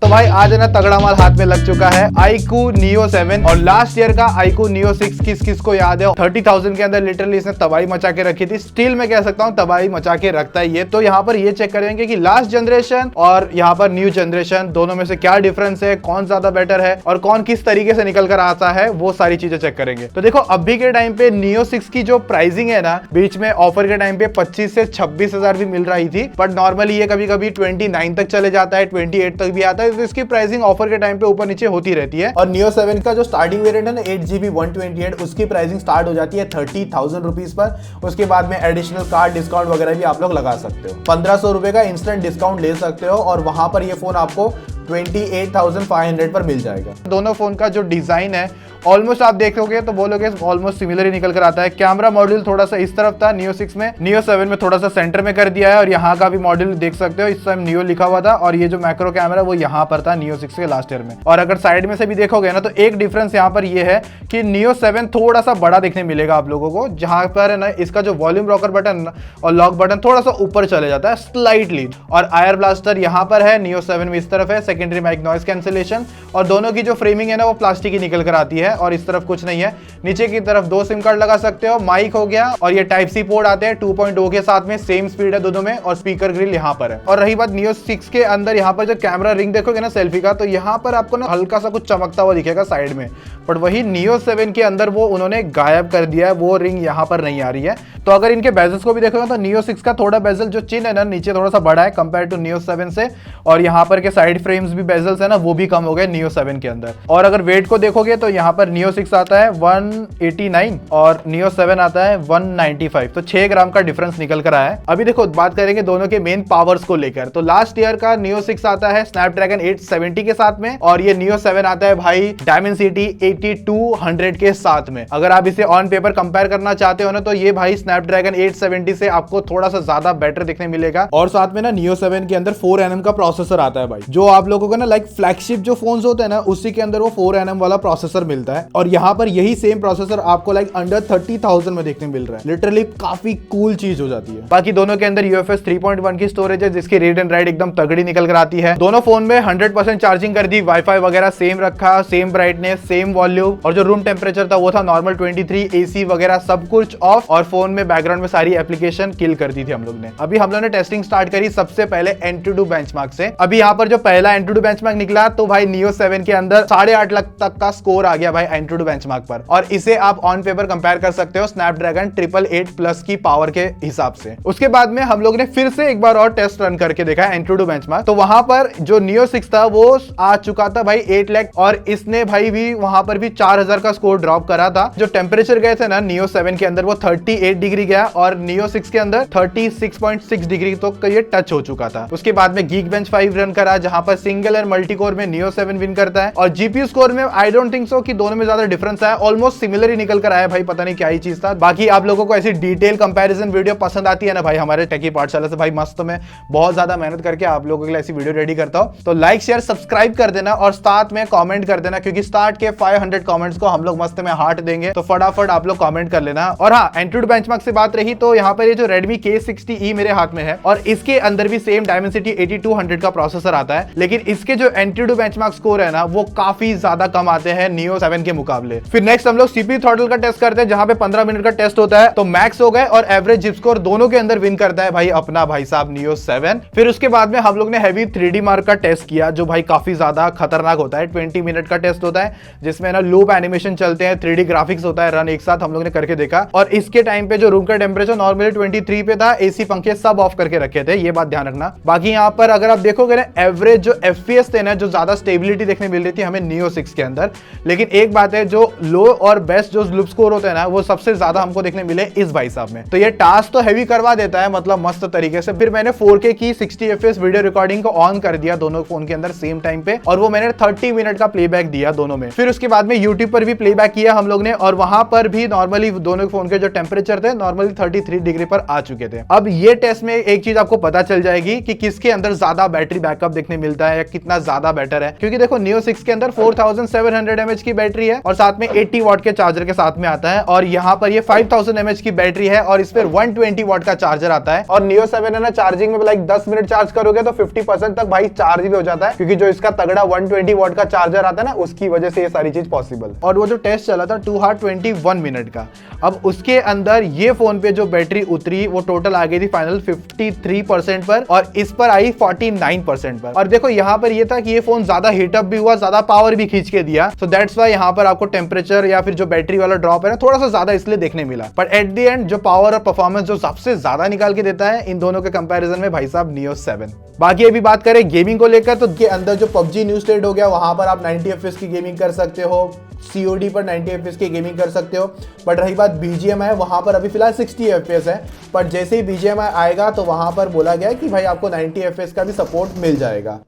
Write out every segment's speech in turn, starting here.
तो भाई आज है ना तगड़ा माल हाथ में लग चुका है iQOO Neo 7 और लास्ट ईयर का iQOO Neo 6 किस को याद है 30,000 के अंदर लिटरली इसने तबाही मचा के रखी थी। स्टिल मैं कह सकता हूँ तबाही मचा के रखता है ये। तो यहाँ पर ये चेक करेंगे कि लास्ट जनरेशन और यहाँ पर न्यू जनरेशन दोनों में से क्या डिफरेंस है, कौन ज्यादा बेटर है और कौन किस तरीके से निकल कर आता है, वो सारी चीजें चेक करेंगे। तो देखो अभी के टाइम पे Neo 6 की जो प्राइसिंग है ना, बीच में ऑफर के टाइम पे 25 से 26,000 भी मिल रही थी, बट नॉर्मली ये कभी कभी 29 तक चले जाता है, 28 तक भी आता है। तो इसकी प्राइसिंग ऑफर के टाइम पे ऊपर नीचे होती रहती है। और Neo 7 का जो स्टार्टिंग वेरिएंट है ना 8GB 128, उसकी प्राइसिंग स्टार्ट हो जाती है 30,000 रुपीज पर। उसके बाद में एडिशनल कार्ड डिस्काउंट वगैरह भी आप लोग लगा सकते हो। 1500 रुपए का इंस्टेंट डिस्काउंट ले सकते हो और वहां पर ये फोन आपको 28,500 पर मिल जाएगा। दोनों फोन का जो डिजाइन है ऑलमोस्ट आप देखोगे तो बोलोगे ऑलमोस्ट सिमिलर ही निकल कर आता है। कैमरा मॉड्यूल थोड़ा सा इस तरफ था Neo 6 में, Neo 7 में थोड़ा सा सेंटर में कर दिया है और यहाँ का भी मॉड्यूल देख सकते हो, इस टाइम Neo लिखा हुआ था और ये जो मैक्रो कैमरा वो यहाँ पर था Neo 6 के लास्ट ईयर में। और अगर साइड में से भी देखोगे ना तो एक डिफरेंस यहाँ पर ये है कि Neo 7 थोड़ा सा बड़ा देखने मिलेगा आप लोगों को, जहां पर ना इसका जो वॉल्यूम रॉकर बटन और लॉक बटन थोड़ा सा ऊपर चले जाता है स्लाइटली। और आयर ब्लास्टर यहाँ पर है, Neo 7 में इस तरफ है, सेकेंडरी माइक नॉइस कैंसिलेशन, और दोनों की जो फ्रेमिंग है ना वो प्लास्टिक की निकल कर आती है और इस तरफ कुछ नहीं है। नीचे की तरफ 2 सिम कार्ड लगा सकते हो, माइक हो गया और ये टाइप सी पोर्ट आते हैं 2.0 के साथ में, सेम स्पीड है दोनों में, और स्पीकर ग्रिल यहाँ पर है। और रही बात Neo 6 के अंदर, यहाँ पर जो कैमरा रिंग देखोगे ना सेल्फी का, तो यहाँ पर आपको ना हल्का सा कुछ चमकता हुआ दिखेगा साइड में, बट वही Neo 7 के अंदर वो उन्होंने गायब कर दिया है, वो रिंग यहाँ पर नहीं आ रही है। तो अगर इनके बेजल्स को भी देखोगे तो Neo 6 का थोड़ा बेजल जो चिन है ना नीचे थोड़ा सा बड़ा है कंपेयर टू Neo 7 से, और यहाँ पर के साइड फ्रेम्स भी बेजल्स है ना वो भी कम हो गए Neo 7 के अंदर। और अगर वेट को देखोगे तो यहाँ पर Neo 6 आता है 189 और Neo 7 आता है 195, तो 6 ग्राम का डिफरेंस निकल कर आया है। अभी देखो बात करेंगे दोनों के मेन पावर्स को लेकर। तो लास्ट ईयर का Neo 6 आता है स्नैपड्रैगन 870 के साथ में और ये Neo 7 आता है भाई Dimensity 8200 के साथ में। अगर आप इसे ऑन पेपर कंपेयर करना चाहते हो ना तो ये भाई स्नैपड्रैगन 870 से आपको थोड़ा सा ज्यादा बेटर दिखने मिलेगा। और साथ में ना Neo 7 के अंदर 4nm का प्रोसेसर आता है भाई, जो आप लोगों को ना लाइक फ्लैगशिप जो फोन्स होते हैं ना उसी के अंदर वो 4nm वाला प्रोसेसर मिलता है। और यहाँ पर यही सेम प्रोसेसर आपको लाइक अंडर 30,000 में देखने मिल रहा है। लिटरली काफी कूल चीज हो जाती है। बाकी दोनों के अंदर UFS 3.1 की स्टोरेज है, जिसकी रीड एंड राइट एकदम तगड़ी निकल कर आती है। दोनों फोन में 100% चार्जिंग कर दी, वाईफाई वगैरह सेम रखा, सेम ब्राइटनेस, सेम वॉल्यूम, और जो रूम टेम्परेचर था वो था नॉर्मल 23, AC वगैरह सब कुछ ऑफ, और फोन में बैकग्राउंड में सारी एप्लीकेशन किल कर दी थी हम लोग ने। अभी हम लोग ने टेस्टिंग स्टार्ट करी सबसे पहले Antutu बेंचमार्क से। अभी यहाँ पर जो पहला Antutu बेंचमार्क निकला तो भाई Neo 7 के अंदर 8.5 लाख तक का स्कोर आ गया भाई Antutu बेंचमार्क पर, और इसे आप ऑन पेपर कंपेयर कर सकते हो स्नैपड्रैगन 888 प्लस की पावर के हिसाब से। उसके बाद में हम लोग ने फिर से एक बार और टेस्ट रन करके देखा Antutu बेंचमार्क, तो वहां पर जो Neo 6 था वो आ चुका था भाई 8 लाख, और इसने भाई भी वहां पर भी 4000 का स्कोर ड्रॉप करा था। जो टेम्परेचर गए थे ना Neo 7 के अंदर वो 38 डिग्री गया और Neo 6 के अंदर 36.6 डिग्री तो ये टच हो चुका था। उसके बाद में Geekbench 5 रन करा, जहां पर सिंगल और मल्टी कोर में Neo 7 विन करता है, और जीपीयू स्कोर में आई डोंट थिंक सो कि दोनों में ज्यादा डिफरेंस है, ऑलमोस्ट सिमिलर ही निकल कर आया भाई, पता नहीं क्या ही चीज था। बाकी आप लोगों को ऐसी डिटेल कंपैरिजन वीडियो पसंद आती है ना भाई हमारे टेकी पाठशाला से, भाई मस्त में बहुत ज्यादा मेहनत करके आप लोगों के लिए ऐसी वीडियो रेडी करता हूं। तो लाइक शेयर सब्सक्राइब कर देना और साथ में कमेंट कर देना, क्योंकि स्टार्ट के 500 कमेंट्स को हम लोग मस्त में हार्ट देंगे, तो फटाफट आप लोग कमेंट कर लेना। और हाँ, Antutu बेंचमार्क से बात रही तो यहाँ पर ये जो Redmi K60E मेरे हाथ में है और इसके अंदर भी सेम Dimensity 8200 का प्रोसेसर आता है, लेकिन इसके जो Antutu बेंचमार्क स्कोर है ना वो काफी ज्यादा कम आते हैं Neo 7 के मुकाबले। फिर नेक्स्ट हम लोग CPU थ्रॉटल का टेस्ट करते हैं, जहां पे 15 मिनट का टेस्ट होता है, तो मैक्स हो गए और एवरेज जिप स्कोर दोनों के अंदर विन करता है भाई अपना भाई साहब Neo 7। फिर उसके बाद में हम लोग ने हैवी 3D मार्क का टेस्ट किया, जो भाई काफी ज्यादा खतरनाक होता है। 20 मिनट का टेस्ट होता है जिसमें ना लूप एनिमेशन चलते हैं, 3D ग्राफिक्स होता है रन, एक साथ हम लोग ने करके देखा। और इसके टाइम पे जो रूम का टेम्परेचर नॉर्मली 23 पे था, AC पंखे सब ऑफ करके रखे थे, ये बात ध्यान रखना। बाकी यहाँ पर अगर आप देखोगे ना एवरेज जो FPS थे ना, जो ज्यादा स्टेबिलिटी देखने मिल रही थी हमें Neo 6 के अंदर, लेकिन एक बात है जो लो और बेस्ट जो लूप स्कोर होते हैं ना वो सबसे ज्यादा हमको देखने मिले इस भाई साहब में। तो ये टास्क तो हैवी करवा देता है मतलब मस्त तरीके से। फिर मैंने 4K की 60 FPS वीडियो रिकॉर्डिंग को ऑन कर दिया दोनों फोन के अंदर सेम टाइम पे, और वो मैंने 30 मिनट का प्लेबैक दिया दोनों में। फिर उसके बाद में YouTube पर भी प्लेबैक किया हम लोग ने, और वहां पर भी नॉर्मली दोनों फोन के जो टेम्परेचर थे नॉर्मली 33 डिग्री पर आ चुके थे। अब ये टेस्ट में एक चीज आपको पता चल जाएगी कि किसके अंदर ज्यादा बैटरी बैकअप देखने मिलता है या कितना ज्यादा बेटर है, क्योंकि देखो Neo 6 के अंदर 4700 mAh की बैटरी बैटरी है और साथ में 80 वॉट के चार्जर के साथ में आता है। और यहाँ पर ये 5000 mAh की बैटरी है और इस पर 120 वॉट का चार्जर आता है। और Neo 7 है ना, चार्जिंग में लाइक 10 मिनट चार्ज करोगे तो 50% तक भाई चार्ज भी हो जाता है, क्योंकि जो इसका तगड़ा 120 वॉट का चार्जर आता है ना, उसकी वजह से ये सारी चीज पॉसिबल। और वो जो टेस्ट चला था 2 हार्स 21 मिनट का, अब उसके अंदर ये फोन पे जो बैटरी उतरी वो टोटल आ गई थी फाइनल 53% पर और इस पर आई 49% पर। और देखो यहाँ पर ये था कि ये फोन ज्यादा हीटअप भी हुआ, ज्यादा पावर भी खींच के दिया, सो दैट्स व्हाई यहाँ पर आपको टेम्परेचर या फिर जो बैटरी वाला ड्रॉप है ना थोड़ा सा ज्यादा इसलिए देखने मिला। बट एट द एंड जो पावर और परफॉर्मेंस जो सबसे ज्यादा निकाल के देता है इन दोनों के कंपैरिजन में भाई साहब Neo 7। बाकी अभी बात करें गेमिंग को लेकर तो के अंदर जो PUBG न्यू स्टेट हो गया वहां पर आप 90 FPS की गेमिंग कर सकते हो, COD पर 90 FPS की गेमिंग कर सकते हो। बट रही बात BGMI, वहां पर अभी फिलहाल 60 FPS है, पर जैसे ही BGMI आएगा तो वहां पर बोला गया है कि भाई आपको 90 FPS का भी सपोर्ट मिल जाएगा।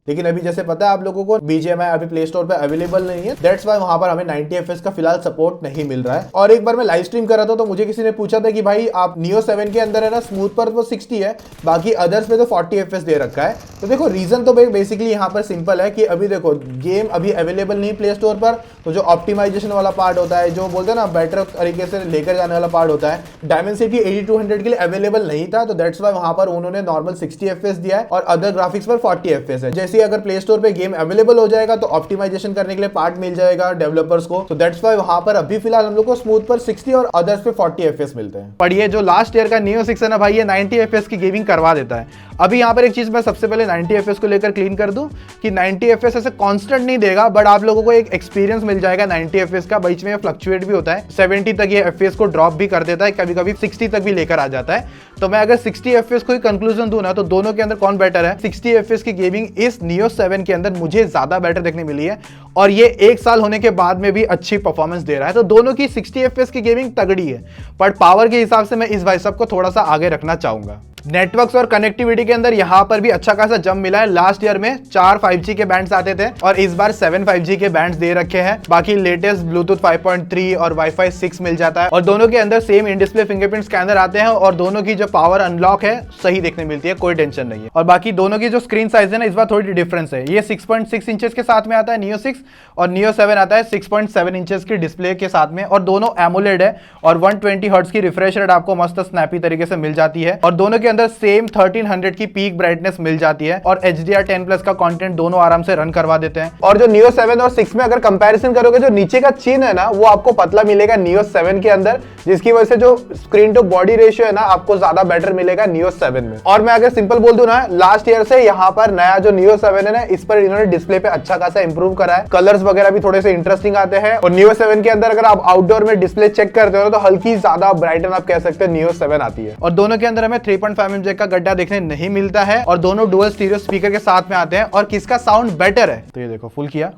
लेकिन अभी जैसे पता है आप लोगों को BGMI अभी प्ले स्टोर पे अवेलेबल नहीं है, दैट्स व्हाई वहां पर हमें 90 FPS का फिलहाल सपोर्ट नहीं मिल रहा है। और एक बार मैं लाइव स्ट्रीम कर रहा था तो मुझे किसी ने पूछा था कि भाई आप Neo 7 के अंदर है ना स्मूथ पर तो 60 है, बाकी अदर्स पे तो 40 FPS दे रखा है। तो देखो रीजन तो बेसिकली यहाँ पर सिंपल है कि अभी देखो गेम अभी अवेलेबल नहीं प्ले स्टोर पर, तो जो ऑप्टिमाइजेशन वाला पार्ट होता है, जो बोलते हैं ना बेटर तरीके से लेकर जाने वाला पार्ट होता है, डायमेंसिटी 8200 के लिए अवेलेबल नहीं था, तो दैट्स व्हाई वहां पर उन्होंने नॉर्मल 60 FPS दिया है और अदर ग्राफिक्स पर 40 FPS है। जैसे अगर प्ले स्टोर पे गेम अवेलेबल हो जाएगा तो ऑप्टिमाइजेशन करने के लिए पार्ट मिल जाएगा डेवलपर्स को, तो दैट्स व्हाई वहां पर अभी फिलहाल हम लोग को स्मूथ पर 60 और अदर्स पे 40 FPS मिलते हैं। पर ये जो लास्ट ईयर का Neo 6 है ना भाई, ये 90 FPS की गेमिंग करवा देता है। अभी यहाँ पर एक चीज मैं सबसे पहले 90 FPS को लेकर क्लीन कर दूं कि 90 FPS ऐसे कांस्टेंट नहीं देगा, बट आप लोगों को एक एक्सपीरियंस मिल जाएगा 90 FPS का। बीच में फ्लक्चुएट भी होता है, 70 तक ये FPS को ड्रॉप भी कर देता है, कभी कभी 60 तक भी लेकर आ जाता है। तो मैं अगर 60 FPS को ही कंक्लूजन दूं ना तो दोनों के अंदर कौन बेटर है, 60 FPS की गेमिंग इस Neo 7 के अंदर मुझे ज्यादा बेटर देखने मिली है और ये 1 साल होने के बाद में भी अच्छी परफॉर्मेंस दे रहा है। तो दोनों की 60 FPS की गेमिंग तगड़ी है, बट पावर के हिसाब से मैं इस भाई साहब को थोड़ा सा आगे रखना चाहूंगा। नेटवर्क्स और कनेक्टिविटी के अंदर यहाँ पर भी अच्छा खासा जंप मिला है। लास्ट ईयर में 4 5G के बैंड्स आते थे और इस बार 7 5G के बैंड्स दे रखे हैं। बाकी लेटेस्ट ब्लूटूथ 5.3 और वाईफाई 6 मिल जाता है और दोनों के अंदर same in display fingerprint scanner आते हैं और दोनों की जो पावर अनलॉक है सही देखने मिलती है, कोई टेंशन नहीं है। और बाकी दोनों की जो स्क्रीन साइज है ना, इस बार थोड़ी डिफरेंस है। ये 6.6 इंचेस के साथ में आता है Neo 6 और Neo 7 आता है 6.7 इंचेस की डिस्प्ले के साथ में, और दोनों एमोलेड है और 120 हर्ट्ज की रिफ्रेश रेट आपको मस्त स्नैपी तरीके से मिल जाती है और दोनों के अंदर सेम 1300 की पीक ब्राइटनेस मिल जाती है और HDR10+ का कंटेंट दोनों आराम से रन करवा देते हैं। और जो Neo 7 और 6 में अगर कंपैरिजन करोगे, जो नीचे का चिन है ना वो आपको पतला मिलेगा Neo 7 के अंदर, जिसकी वजह से जो स्क्रीन टू बॉडी रेशियो है ना आपको ज्यादा बेटर मिलेगा Neo 7 में। और मैं अगर सिंपल बोल दूं ना, लास्ट ईयर से यहाँ पर नया जो Neo 7 है ना, इस पर इन्होंने डिस्प्ले पे अच्छा खासा इंप्रूव करा है, कलर्स वगैरह भी थोड़े से इंटरेस्टिंग आते हैं। और Neo 7 के अंदर अगर आप आउटडोर में डिस्प्ले चेक करते हो तो हल्की ज्यादा ब्राइटन आप कह सकते हैं Neo 7 आती है। और दोनों के अंदर हमें 3.5 mm का गड्ढा देखने नहीं मिलता है और दोनों डुअल स्टीरियो स्पीकर के साथ में आते हैं। और किसका साउंड बेटर है तो ये देखो, फुल किया,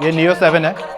ये Neo 7 है।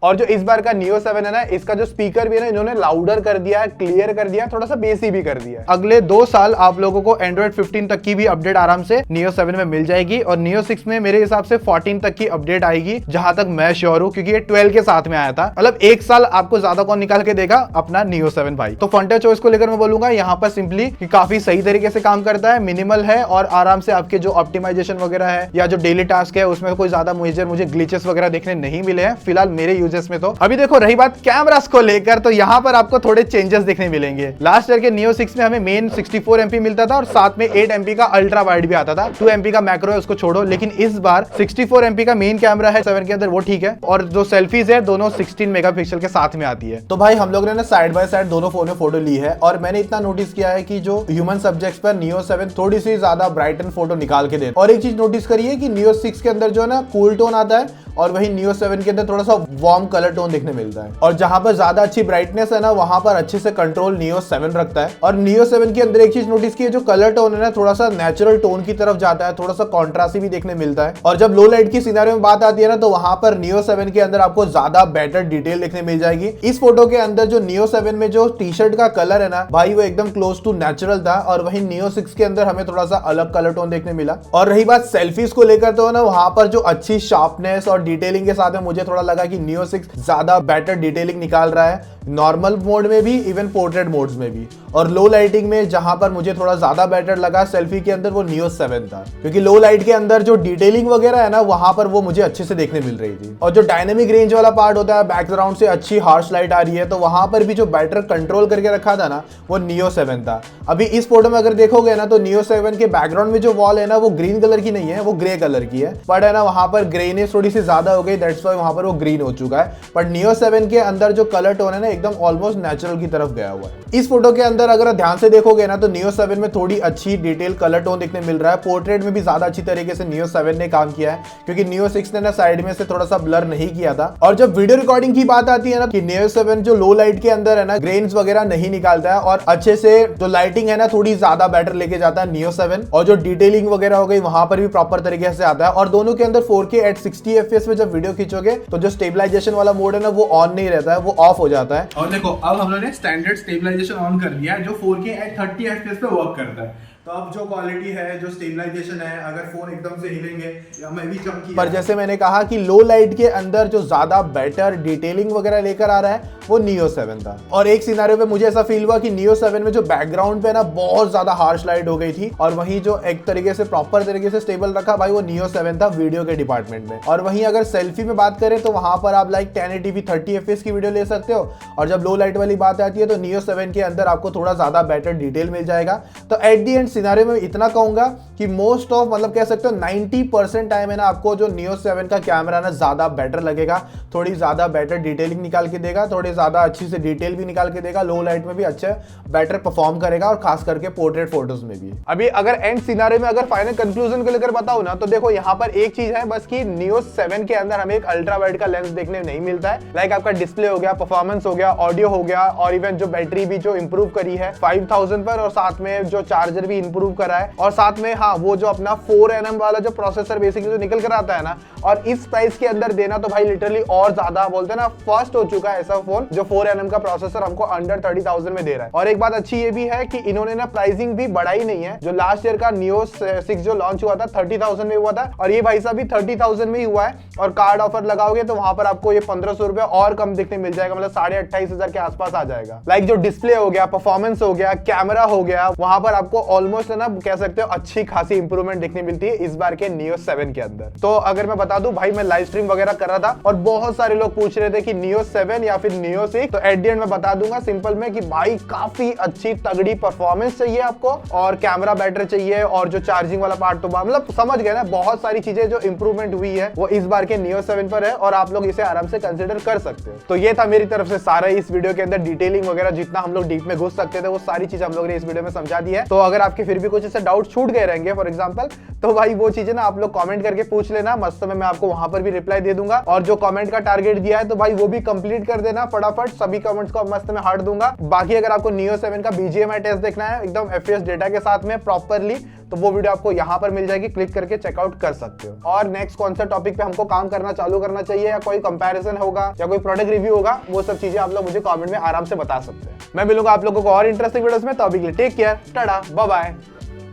और जो इस बार का Neo 7 है ना, इसका जो स्पीकर भी है ना, इन्होंने लाउडर कर दिया है, क्लियर कर दिया है, थोड़ा सा बेसी भी कर दिया है। अगले 2 साल आप लोगों को Android 15 तक की भी अपडेट आराम से Neo 7 में मिल जाएगी और Neo 6 में मेरे हिसाब से 14 तक की अपडेट आएगी, जहां तक मैं श्योर हूं, क्योंकि ये 12 के साथ में आया था। मतलब 1 साल आपको ज्यादा कौन निकाल के देगा, अपना Neo 7 भाई। तो फ्रंटियर चॉइस को लेकर मैं बोलूंगा यहाँ पर सिंपली कि काफी सही तरीके से काम करता है, मिनिमल है और आराम से आपके जो ऑप्टिमाइजेशन वगैरह है या जो डेली टास्क है उसमें कोई ज्यादा मुझे ग्लिचेस वगैरह देखने नहीं मिले हैं फिलहाल मेरे यूजेस में। तो अभी देखो रही बात कैमरास को लेकर, तो यहाँ पर आपको थोड़े चेंजेस देखने मिलेंगे। लास्ट ईयर के Neo 6 में हमें मेन 64 MP मिलता था और साथ में 8 MP का अल्ट्रा वाइड भी आता था। 2 MP का मैक्रो है, उसको छोड़ो, लेकिन इस बार 64 MP का मेन कैमरा है 7 के अंदर, वो ठीक है। और जो सेल्फीज है दोनों 16 मेगापिक्सल के साथ में आती है। तो भाई हम लोग ने ना साइड बाय साइड दोनों फोन में फोटो ली है और मैंने इतना नोटिस किया है कि जो ह्यूमन सब्जेक्ट्स पर Neo 7 थोड़ी सी ज्यादा ब्राइटन फोटो निकाल के दे। और एक चीज नोटिस करिए कि Neo 6 के अंदर जो है ना कूल टोन आता है और वही Neo 7 के अंदर थोड़ा सा वार्म यूनिफॉर्म कलर टोन देखने मिलता है। और जहां पर ज्यादा अच्छी ब्राइटनेस है ना, वहां पर अच्छे से कंट्रोल Neo 7 रखता है। और Neo 7 के अंदर एक चीज नोटिस की है, जो कलर टोन है ना, थोड़ा सा नेचुरल टोन की तरफ जाता है, थोड़ा सा कॉन्ट्रास्टी भी देखने मिलता है। और जब लो लाइट की सिनेरियो में बात आती है ना, तो वहां पर Neo 7 के अंदर आपको ज्यादा बेटर डिटेल देखने मिल जाएगी। इस फोटो के अंदर जो Neo 7 में जो टी शर्ट का कलर है ना भाई, वो एकदम क्लोज टू नेचुरल था। और वहीं Neo 6 के अंदर हमें थोड़ा सा अलग कलर टोन देखने मिला। और रही बात सेल्फीज को लेकर, तो ना वहां पर जो अच्छी शार्पनेस और डिटेलिंग के साथ में मुझे थोड़ा लगा कि Neo 6 ज्यादा बेटर डिटेलिंग निकाल रहा है, नॉर्मल मोड में भी, इवन पोर्ट्रेट मोड्स में भी। और लो लाइटिंग में जहां पर मुझे थोड़ा ज्यादा बेटर लगा सेल्फी के अंदर, वो Neo 7 था, क्योंकि लो लाइट के अंदर जो डिटेलिंग वगैरह है ना, वहां पर वो मुझे अच्छे से देखने मिल रही थी। और जो डायनेमिक रेंज वाला पार्ट होता है, बैकग्राउंड से अच्छी हार्श लाइट आ रही है, तो वहां पर भी जो बेटर कंट्रोल करके रखा था ना, वो Neo 7 था। अभी इस फोटो में अगर देखोगे ना, तो Neo 7 के बैकग्राउंड में जो वॉल है ना, वो ग्रीन कलर की नहीं है, वो ग्रे कलर की है। बट है ना, वहां पर ग्रेनेस थोड़ी सी ज्यादा हो गई, दैट्स व्हाई वहां पर वो ग्रीन हो चुका है। बट Neo 7 के अंदर जो कलर टोन है ना, एकदम ऑलमोस्ट नेचुरल की तरफ गया हुआ है। इस फोटो के अंदर अगर ध्यान से देखोगे ना, तो Neo 7 में थोड़ी अच्छी डिटेल कलर टोन देखने मिल रहा है। पोर्ट्रेट में भी ज्यादा अच्छी तरीके से Neo 7 ने काम किया है, क्योंकि Neo 6 ने ना साइड में से थोड़ा सा ब्लर नहीं किया था। और जब वीडियो रिकॉर्डिंग की बात आती है ना, कि Neo 7 जो लो लाइट के अंदर है ना, ग्रेन्स वगैरह नहीं निकालता है, और अच्छे से जो लाइटिंग है ना, थोड़ी ज्यादा बेटर लेके जाता है Neo 7। और जो डिटेलिंग वगैरह हो गई, वहां पर भी प्रॉपर तरीके से आता है। और दोनों के अंदर 4K at 60 FPS में जब वीडियो खींचोगे, तो जो स्टेबलाइजेशन वाला मोड है ना, वो ऑन नहीं रहता है, वो ऑफ हो जाता है। और देखो, अब हम लोगों ने स्टैंडर्ड स्टेबलाइजेशन ऑन कर दिया है, जो 4K at 30 FPS पे वर्क करता है। तो अब जो क्वालिटी है, जो स्टेबलाइजेशन है, अगर फोन एकदम से हिलेंगे या मैं भी चमकी, पर जैसे मैंने कहा कि लो लाइट के अंदर जो ज्यादा बेटर डिटेलिंग वगैरह लेकर आ रहा है, वो Neo 7 था। और एक सिनेरियो पे मुझे ऐसा फील हुआ कि Neo 7 में जो बैकग्राउंड पे ना बहुत ज्यादा हार्श लाइट हो गई थी, और वहीं जो एक तरीके से प्रॉपर तरीके से स्टेबल रखा भाई, वो Neo 7 था वीडियो के डिपार्टमेंट में। और वहीं अगर सेल्फी में बात करें, तो वहां पर आप लाइक 1080p 30 FPS की वीडियो ले सकते हो। और जब लो लाइट वाली बात आती है, तो Neo 7 के अंदर आपको थोड़ा ज्यादा बेटर डिटेल मिल जाएगा। तो एट दी एंड सिनेरियो में इतना कहूंगा कि मोस्ट ऑफ, मतलब कह सकते हो 90% टाइम है ना, आपको जो Neo 7 का कैमरा ना ज्यादा बेटर लगेगा, थोड़ी ज्यादा बेटर डिटेलिंग निकाल के देगा, थोड़ी ज्यादा अच्छी से डिटेल भी निकाल के देगा, लो लाइट में भी अच्छा बेटर परफॉर्म करेगा, और खास करके पोर्ट्रेट फोटोज में भी। अभी अगर एंड सिनेरियो में अगर फाइनल कंक्लूजन को लेकर बताऊं ना, तो देखो यहाँ पर एक चीज है बस कि Neo 7 के अंदर हमें एक अल्ट्रा वाइड का लेंस देखने नहीं मिलता है। लाइक आपका डिस्प्ले हो गया, परफॉर्मेंस हो गया, ऑडियो हो गया, और इवन जो बैटरी भी जो इंप्रूव करी है 5000 पर, और साथ में जो चार्जर भी इंप्रूव करा है, और साथ में हाँ वो जो अपना 4nm वाला जो प्रोसेसर बेसिकली जो निकल कर आता है ना, और इस प्राइस के अंदर देना, तो भाई लिटरली और ज्यादा बोलते हैं ना, फर्स्ट हो चुका है ऐसा फोन जो 4nm का प्रोसेसर हमको अंडर 30,000 में दे रहा है। और एक बात अच्छी ये भी है कि इन्होंने ना प्राइसिंग भी बढ़ाई नहीं है। जो लास्ट ईयर का Neo 6 जो लॉन्च हुआ था 30,000 में हुआ था, और ये भाई साहब भी 30,000 में ही हुआ है। और कार्ड ऑफर लगाओगे तो वहां पर आपको ये 1500 रुपए और कम दिखने मिल जाएगा, मतलब 28,500 के आसपास आ जाएगा। लाइक जो डिस्प्ले हो गया, परफॉर्मेंस हो गया, कैमरा हो गया, वहां पर आपको ऑलमोस्ट है ना, कह सकते हो अच्छी खासी इंप्रूवमेंट देखने मिलती है इस बार के Neo 7 के अंदर। तो अगर मैं बता दूं भाई, मैं लाइव स्ट्रीम वगैरह कर रहा था, और बहुत सारे लोग पूछ रहे थे कि Neo 7 या फिर Neo 6, तो एट द एंड मैं बता दूंगा सिंपल में कि भाई काफी अच्छी तगड़ी परफॉर्मेंस चाहिए आपको, और कैमरा बेटर चाहिए, और जो चार्जिंग वाला पार्ट, तो मतलब समझ गए ना, बहुत सारी चीजें जो इंप्रूवमेंट हुई है वो इस बार के Neo 7 पर है, और आप लोग इसे आराम से कंसिडर कर सकते हो। तो ये था मेरी तरफ से सारा इस वीडियो के अंदर डिटेलिंग वगैरह, जितना हम लोग डीप में घुस सकते थे वो सारी चीज हम लोग ने इस वीडियो में समझा दी है। तो अगर आपके फिर भी कुछ ऐसे डाउट छूट गए रहेंगे फॉर एग्जांपल, तो भाई वो चीजें ना आप लोग कमेंट करके पूछ लेना, मस्त में मैं आपको वहां पर भी रिप्लाई दे दूंगा। और जो कमेंट का टारगेट दिया है, तो भाई वो भी कंप्लीट कर देना फटाफट, सभी कमेंट्स को मस्त में हार्ट दूंगा। बाकी अगर आपको Neo 7 का BGMI टेस्ट देखना है एकदम FPS डेटा के साथ में प्रॉपरली, तो वो वीडियो आपको यहाँ पर मिल जाएगी, क्लिक करके चेकआउट कर सकते हो। और नेक्स्ट कौन सा टॉपिक पे हमको काम करना चालू करना चाहिए, या कोई कंपैरिजन होगा, या कोई प्रोडक्ट रिव्यू होगा, वो सब चीजें आप लोग मुझे कमेंट में आराम से बता सकते हैं। मैं मिलूंगा आप लोगों को और इंटरेस्टिंग वीडियोस में, तो अभी के लिए take care, tata, bye bye,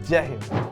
जय हिंद।